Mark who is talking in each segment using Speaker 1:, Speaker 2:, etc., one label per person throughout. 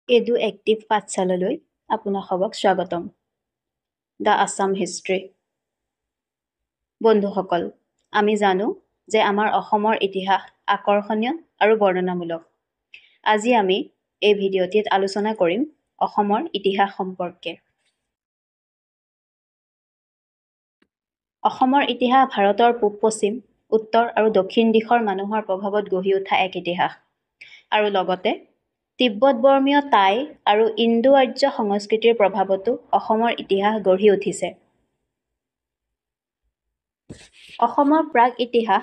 Speaker 1: এডু এক্টিভ পাঠশালালৈ আপোনাসবক স্বাগতম। The Assam history. বন্ধুসকল, আমি জানো যে আমাৰ অসমৰ ইতিহাস আকৰ্ষণীয় আৰু বৰ্ণনামূলক। আজি আমি এই ভিডিঅ'টিত আলোচনা কৰিম অসমৰ ইতিহাস সম্পৰ্কে। অসমৰ ইতিহাস ভাৰতৰ পূব-পশ্চিম, উত্তৰ আৰু দক্ষিণ দিশৰ মানুহৰ প্ৰভাৱত গঢ়ি উঠা এক ইতিহাস, আৰু লগতে তিব্বত-বৰ্মীয় টাই আৰু ইণ্ডো-আৰ্য সংস্কৃতিৰ প্ৰভাৱতো অসমৰ ইতিহাস গঢ়ি উঠিছে। অসমৰ প্ৰাক ইতিহাস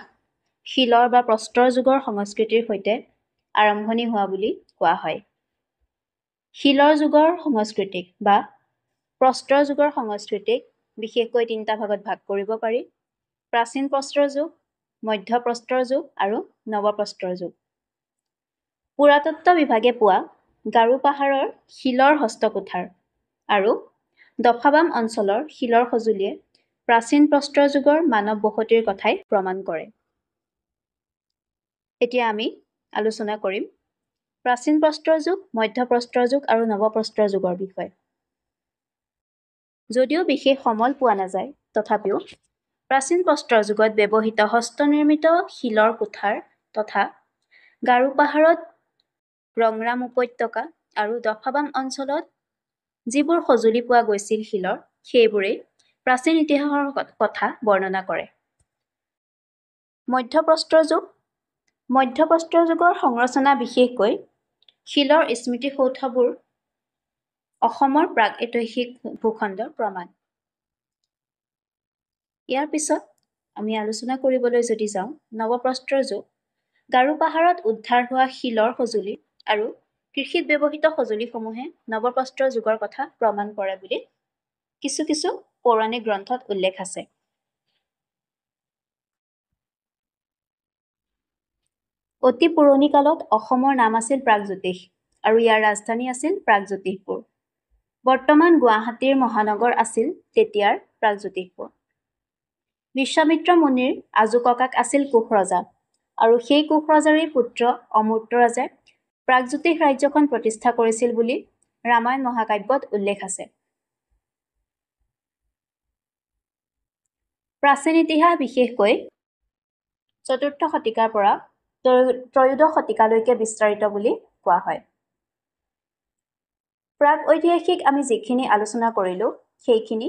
Speaker 1: শিলৰ বা প্ৰস্তৰ যুগৰ সংস্কৃতিৰ সৈতে আৰম্ভণি হোৱা বুলি কোৱা হয়। শিলৰ যুগৰ সংস্কৃতিক বা প্ৰস্তৰ যুগৰ সংস্কৃতিক বিশেষকৈ তিনিটা ভাগত ভাগ কৰিব পাৰি: প্ৰাচীন প্ৰস্তৰ যুগ, মধ্য প্ৰস্তৰ যুগ আৰু নৱপ্ৰস্তৰ যুগ। পুৰাতত্ত্ব বিভাগে পোৱা গাৰো পাহাৰৰ শিলৰ হস্তকুঠাৰ আৰু দফাবাম অঞ্চলৰ শিলৰ সঁজুলিয়ে প্ৰাচীন প্ৰস্তৰ যুগৰ মানৱ বসতিৰ কথাই প্ৰমাণ কৰে। এতিয়া আমি আলোচনা কৰিম প্ৰাচীন প্ৰস্তৰ যুগ, মধ্য প্ৰস্তৰ যুগ আৰু নৱপ্ৰস্তৰ যুগৰ বিষয়ে। যদিও বিশেষ সমল পোৱা নাযায়, তথাপিও প্ৰাচীন প্ৰস্তৰ যুগত ব্যৱহৃত হস্তনিৰ্মিত শিলৰ কুঠাৰ তথা গাৰো পাহাৰত, ৰংৰাম উপত্যকা আৰু দফাবাম অঞ্চলত যিবোৰ সঁজুলি পোৱা গৈছিল শিলৰ, সেইবোৰেই প্ৰাচীন ইতিহাসৰ কথা বৰ্ণনা কৰে। মধ্যপ্ৰস্তৰ যুগ। মধ্যপ্ৰস্তৰ যুগৰ সংৰচনা বিশেষকৈ শিলৰ স্মৃতিসৌধবোৰ অসমৰ প্ৰাক-ঐতিহাসিক ভূখণ্ডৰ প্ৰমাণ। ইয়াৰ পিছত আমি আলোচনা কৰিবলৈ যদি যাওঁ নৱপ্ৰস্তৰ যুগ। গাৰো পাহাৰত উদ্ধাৰ হোৱা শিলৰ সঁজুলি আৰু কৃষিত ব্যৱহৃত সঁজুলিসমূহে নৱপ্ৰস্তৰ যুগৰ কথা প্ৰমাণ কৰে বুলি কিছু কিছু পৌৰাণিক গ্ৰন্থত উল্লেখ আছে। অতি পুৰণি কালত অসমৰ নাম আছিল প্ৰাগজ্যোতিষ আৰু ইয়াৰ ৰাজধানী আছিল প্ৰাগজ্যোতিষপুৰ। বৰ্তমান গুৱাহাটীৰ মহানগৰ আছিল তেতিয়াৰ প্ৰাগজ্যোতিষপুৰ। বিশ্বামিত্ৰ মুনিৰ আজোককাক আছিল কোশ ৰজা আৰু সেই কোশ ৰজাৰেই পুত্ৰ অমূৰ্ত ৰজাই প্ৰাগজ্যোতিষ ৰাজ্যখন প্ৰতিষ্ঠা কৰিছিল বুলি ৰামায়ণ মহাকাব্যত উল্লেখ আছে। প্ৰাচীন ইতিহাস বিশেষকৈ ৪ৰ্থ শতিকাৰ পৰা ত্ৰয়োদশ শতিকালৈকে বিস্তাৰিত বুলি কোৱা হয়। প্ৰাক-ঐতিহাসিক আমি যিখিনি আলোচনা কৰিলোঁ, সেইখিনি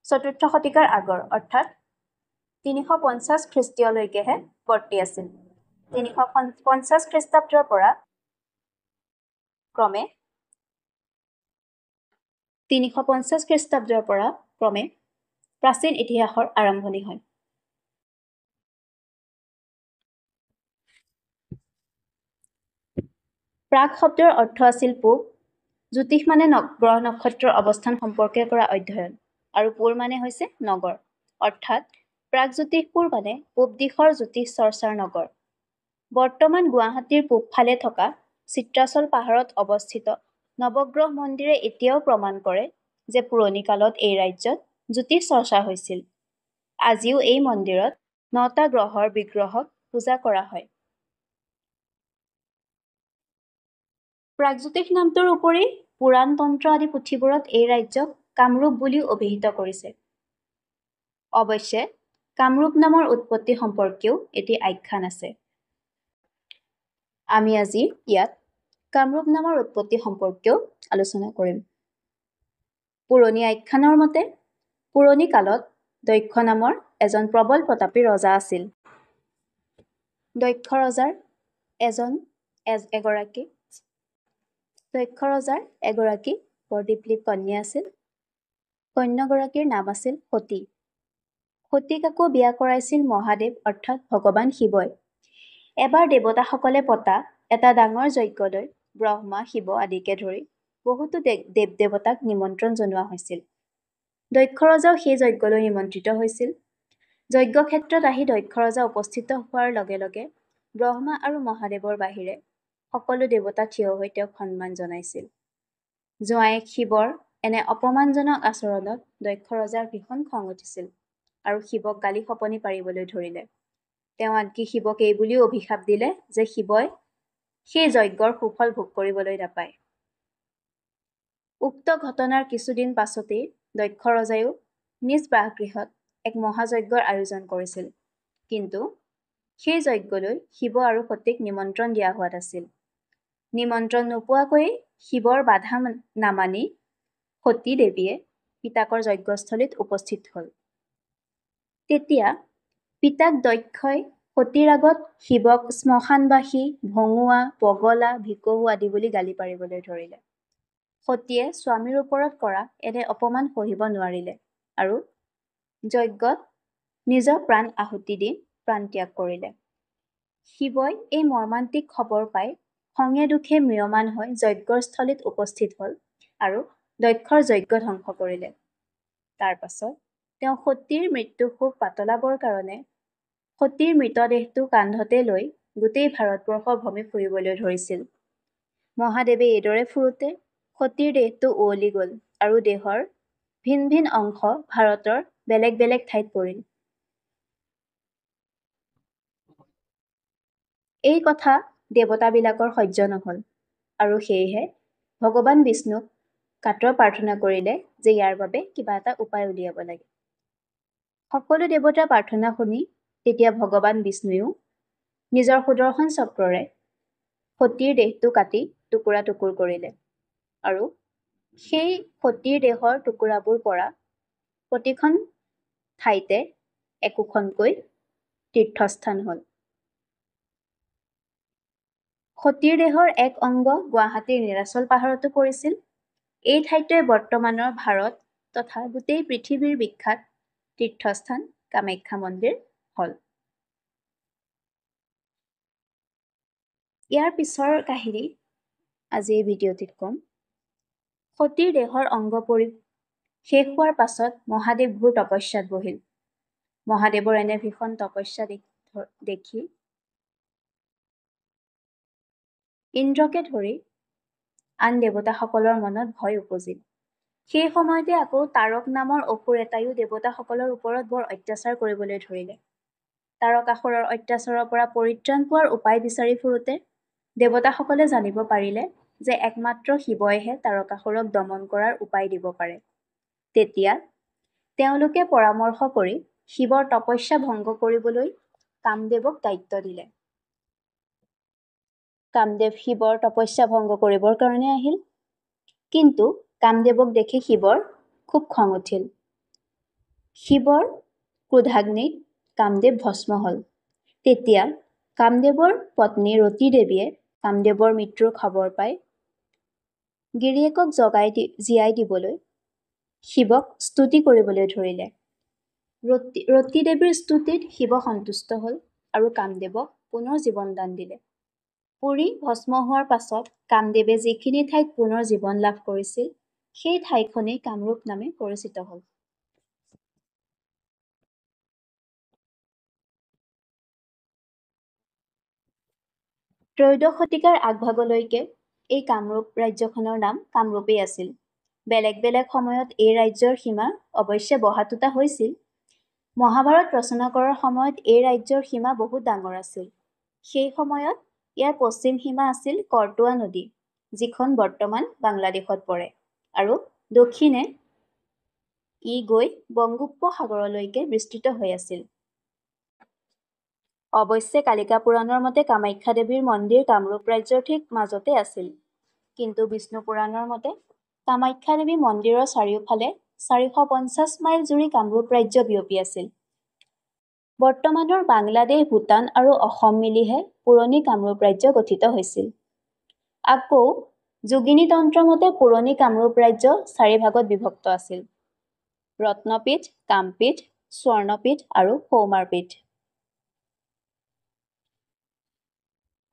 Speaker 1: ৪ৰ্থ শতিকাৰ আগৰ, অৰ্থাৎ ৩৫০ খ্ৰীষ্টীয়লৈকেহে বৰ্তি আছিল। ৩৫০ খ্ৰীষ্টাব্দৰ পৰা ক্ৰমে ৩৫০ খ্ৰীষ্টাব্দৰ পৰা ক্ৰমে প্ৰাচীন ইতিহাসৰ আৰম্ভণি হয়। প্ৰাক শব্দৰ অৰ্থ আছিল পূব, জ্যোতিষ মানে গ্ৰহ নক্ষত্ৰৰ অৱস্থান সম্পৰ্কে কৰা অধ্যয়ন, আৰু পুৰ মানে হৈছে নগৰ, অৰ্থাৎ প্ৰাগজ্যোতিষপুৰ মানে পূব দিশৰ জ্যোতিষ চৰ্চাৰ নগৰ। বৰ্তমান গুৱাহাটীৰ পূবফালে থকা চিত্ৰাচল পাহাৰত অৱস্থিত নৱগ্ৰহ মন্দিৰে এতিয়াও প্ৰমাণ কৰে যে পুৰণি কালত এই ৰাজ্যত জ্যোতিষ চৰ্চা হৈছিল। আজিও এই মন্দিৰত ৯টা গ্ৰহৰ বিগ্ৰহক পূজা কৰা হয়। প্ৰাগজ্যোতিষ নামটোৰ উপৰি পুৰাণ, তন্ত্ৰ আদি পুথিবোৰত এই ৰাজ্যক কামৰূপ বুলিও অভিহিত কৰিছে। অৱশ্যে কামৰূপ নামৰ উৎপত্তি সম্পৰ্কেও এটি আখ্যান আছে। আমি আজি ইয়াত কামৰূপ নামৰ উৎপত্তি সম্পৰ্কেও আলোচনা কৰিম। পুৰণি আখ্যানৰ মতে পুৰণি কালত দক্ষ নামৰ এজন প্ৰবল প্ৰতাপী ৰজা আছিল। দক্ষ ৰজাৰ এগৰাকী বৰদীপ্লী কন্যা আছিল। কন্যাগৰাকীৰ নাম আছিল সতী। সতীক আকৌ বিয়া কৰাইছিল মহাদেৱ অৰ্থাৎ ভগৱান শিৱই। এবাৰ দেৱতাসকলে পতা এটা ডাঙৰ যজ্ঞলৈ ব্ৰহ্মা, শিৱ আদিকে ধৰি বহুতো দেৱ-দেৱতাক নিমন্ত্ৰণ জনোৱা হৈছিল। দক্ষ ৰজাও সেই যজ্ঞলৈ নিমন্ত্ৰিত হৈছিল। যজ্ঞক্ষেত্ৰত আহি দক্ষ ৰজা উপস্থিত হোৱাৰ লগে লগে ব্ৰহ্মা আৰু মহাদেৱৰ বাহিৰে সকলো দেৱতা থিয় হৈ তেওঁক সন্মান জনাইছিল। জোঁৱায়েক শিৱৰ এনে অপমানজনক আচৰণত দক্ষ ৰজাৰ ভীষণ খং উঠিছিল আৰু শিৱক গালি শপনি পাৰিবলৈ ধৰিলে। তেওঁ আনকি শিৱক এই বুলিও অভিশাপ দিলে যে শিৱই সেই যজ্ঞৰ সুফল ভোগ কৰিবলৈ নাপায়। উক্ত ঘটনাৰ কিছুদিন পাছতেই দক্ষ ৰজায়ো নিজ বাসগৃহত এক মহাযজ্ঞৰ আয়োজন কৰিছিল। কিন্তু সেই যজ্ঞলৈ শিৱ আৰু সতীক নিমন্ত্ৰণ দিয়া হোৱাত আছিল। নিমন্ত্ৰণ নোপোৱাকৈয়ে শিৱৰ বাধা নামানি সতী দেৱীয়ে পিতাকৰ যজ্ঞস্থলীত উপস্থিত হ'ল। তেতিয়া পিতাক দক্ষই সতীৰ আগত শিৱক শ্মশানবাসী, ভঙুৱা, পগলা, ভিকহু আদি বুলি গালি পাৰিবলৈ ধৰিলে। সতীয়ে স্বামীৰ ওপৰত কৰা এনে অপমান সহিব নোৱাৰিলে আৰু যজ্ঞত নিজৰ প্ৰাণ আহুতি দি প্ৰাণ ত্যাগ কৰিলে। শিৱই এই মৰ্মান্তিক খবৰ পাই খঙে দুখে ম্ৰিয়মান হৈ যজ্ঞৰ স্থলীত উপস্থিত হ'ল আৰু দক্ষৰ যজ্ঞ ধ্বংস কৰিলে। তাৰ পাছত তেওঁ সতীৰ মৃত্যু শোক পাতলাবৰ কাৰণে সতীৰ মৃতদেহটো কান্ধতে লৈ গোটেই ভাৰতবৰ্ষ ভ্ৰমি ফুৰিবলৈ ধৰিছিল। মহাদেৱে এইদৰে ফুৰোতে সতীৰ দেহটো উৱলি গ'ল আৰু দেহৰ ভিন ভিন অংশ ভাৰতৰ বেলেগ বেলেগ ঠাইত পৰিল। এই কথা দেৱতাবিলাকৰ সহ্য নহ'ল আৰু সেয়েহে ভগৱান বিষ্ণুক কাতৰ প্ৰাৰ্থনা কৰিলে যে ইয়াৰ বাবে কিবা এটা উপায় উলিয়াব লাগে। সকলো দেৱতাৰ প্ৰাৰ্থনা শুনি তেতিয়া ভগৱান বিষ্ণুৱেও নিজৰ সুদৰ্শন চক্ৰৰে সতীৰ দেহটো কাটি টুকুৰা টুকুৰ কৰিলে আৰু সেই সতীৰ দেহৰ টুকুৰাবোৰ পৰা প্ৰতিখন ঠাইতে একোখনকৈ তীৰ্থস্থান হ'ল। সতীৰ দেহৰ এক অংগ গুৱাহাটীৰ নীলাচল পাহাৰতো পৰিছিল। এই ঠাইটোৱে বৰ্তমানৰ ভাৰত তথা গোটেই পৃথিৱীৰ বিখ্যাত তীৰ্থস্থান কামাখ্যা মন্দিৰ হ'ল। ইয়াৰ পিছৰ কাহিনী আজি এই ভিডিঅ'টিত ক'ম। সতীৰ দেহৰ অংগ পৰি শেষ হোৱাৰ পাছত মহাদেৱ ঘোৰ তপস্যাত বহিল। মহাদেৱৰ এনে ভীষণ তপস্যা দেখি ইন্দ্ৰকে ধৰি আন দেৱতাসকলৰ মনত ভয় উপজিল। সেই সময়তে আকৌ তাৰক নামৰ অসুৰ এটাইও দেৱতাসকলৰ ওপৰত বৰ অত্যাচাৰ কৰিবলৈ ধৰিলে। তাৰকাসুৰৰ অত্যাচাৰৰ পৰা পৰিত্ৰাণ পোৱাৰ উপায় বিচাৰি ফুৰোতে দেৱতাসকলে জানিব পাৰিলে যে একমাত্ৰ শিৱইহে তাৰকাসুৰক দমন কৰাৰ উপায় দিব পাৰে। তেতিয়া তেওঁলোকে পৰামৰ্শ কৰি শিৱৰ তপস্যা ভংগ কৰিবলৈ কামদেৱক দায়িত্ব দিলে। কামদেৱ শিৱৰ তপস্যা ভংগ কৰিবৰ কাৰণে আহিল। কিন্তু কামদেৱক দেখি শিৱৰ খুব খং উঠিল। শিৱৰ ক্ৰোধাগ্নিত কামদেৱ ভস্ম হ'ল। তেতিয়া কামদেৱৰ পত্নী ৰতী দেৱীয়ে কামদেৱৰ মৃত্যুৰ খবৰ পাই গিৰিয়েকক জীয়াই দিবলৈ শিৱক স্তুতি কৰিবলৈ ধৰিলে। ৰতী দেৱীৰ স্তুতিত শিৱ সন্তুষ্ট হ'ল আৰু কামদেৱক পুনৰ জীৱন দান দিলে। পুৰি ভস্ম হোৱাৰ পাছত কামদেৱে যিখিনি ঠাইত পুনৰ জীৱন লাভ কৰিছিল সেই ঠাইখনেই কামৰূপ নামে পৰিচিত হ'ল। ত্ৰয়োদশ শতিকাৰ আগভাগলৈকে এই কামৰূপ ৰাজ্যখনৰ নাম কামৰূপেই আছিল। বেলেগ বেলেগ সময়ত এই ৰাজ্যৰ সীমা অৱশ্যে বহা টুটা হৈছিল। মহাভাৰত ৰচনা কৰাৰ সময়ত এই ৰাজ্যৰ সীমা বহুত ডাঙৰ আছিল। সেই সময়ত ইয়াৰ পশ্চিম সীমা আছিল কৰতোৱা নদী, যিখন বৰ্তমান বাংলাদেশত পৰে, আৰু দক্ষিণে ই গৈ বংগোপসাগৰলৈকে বিস্তৃত হৈ আছিল। অৱশ্যে কালিকা পুৰাণৰ মতে কামাখ্যা দেৱীৰ মন্দিৰ কামৰূপ ৰাজ্যৰ ঠিক মাজতে আছিল। কিন্তু বিষ্ণু পুৰাণৰ মতে কামাখ্যা দেৱী মন্দিৰৰ চাৰিওফালে 450 মাইল জুৰি কামৰূপ ৰাজ্য বিয়পি আছিল। বৰ্তমানৰ বাংলাদেশ, ভূটান আৰু অসম মিলিহে পুৰণি কামৰূপ ৰাজ্য গঠিত হৈছিল। আকৌ যোগিনী তন্ত্ৰৰ মতে পুৰণি কামৰূপ ৰাজ্য 4 ভাগত বিভক্ত আছিল: ৰত্নপীঠ, কামপীঠ, স্বৰ্ণপীঠ আৰু সৌমাৰপীঠ।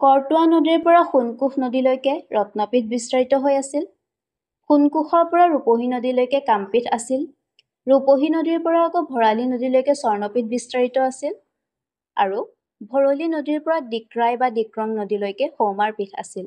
Speaker 1: কৰতোৱা নদীৰ পৰা সোণকোষ নদীলৈকে ৰত্নপীঠ বিস্তাৰিত হৈ আছিল। সোণকোষৰ পৰা ৰূপহী নদীলৈকে কামপীঠ আছিল। ৰূপহী নদীৰ পৰা আকৌ ভৰালী নদীলৈকে স্বৰ্ণপীঠ বিস্তাৰিত আছিল আৰু ভৰলী নদীৰ পৰা দিক্ৰাই বা দিক্ৰং নদীলৈকে সৌমাৰপীঠ আছিল।